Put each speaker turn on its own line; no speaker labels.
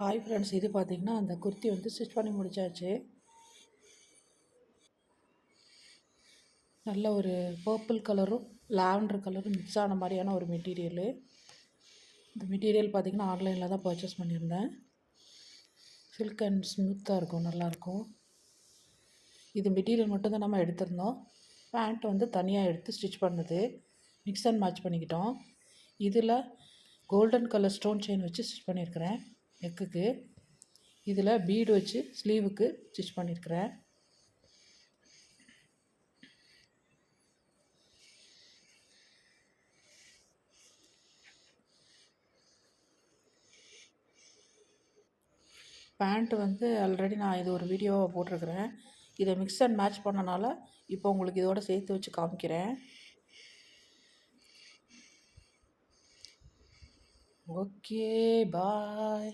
Hi friends, இது பார்த்தீங்கன்னா அந்த குர்த்தி வந்து ஸ்டிச் பண்ணி முடிச்சாச்சு. நல்ல ஒரு பர்பிள் கலரும் லாவெண்டர் கலரும் மிக்ஸ் ஆன மாதிரியான ஒரு மெட்டீரியலு. இந்த மெட்டீரியல் பார்த்தீங்கன்னா ஆன்லைனில் தான் பர்ச்சேஸ் பண்ணியிருந்தேன். சில்க் அண்ட் ஸ்மூத்தாக இருக்கும், நல்லாயிருக்கும். இது மெட்டீரியல் மட்டும்தான் நம்ம எடுத்திருந்தோம். பேண்ட் வந்து தனியாக எடுத்து ஸ்டிச் பண்ணது, மிக்ஸ் அண்ட் மேட்ச் பண்ணிக்கிட்டோம். இதில் கோல்டன் கலர் ஸ்டோன் செயின் வச்சு ஸ்டிச் பண்ணியிருக்கிறேன் நெக்குக்கு. இதில் பீடு வச்சு ஸ்லீவுக்கு ஸ்டிச் பண்ணியிருக்கிறேன். பேண்ட் வந்து ஆல்ரெடி நான் இது ஒரு வீடியோவாக போட்டிருக்கிறேன். இதை மிக்ஸ் அண்ட் மேட்ச் பண்ணனால இப்போ உங்களுக்கு இதோட சேர்த்து வச்சு காமிக்கிறேன். ஓகே, பாய்.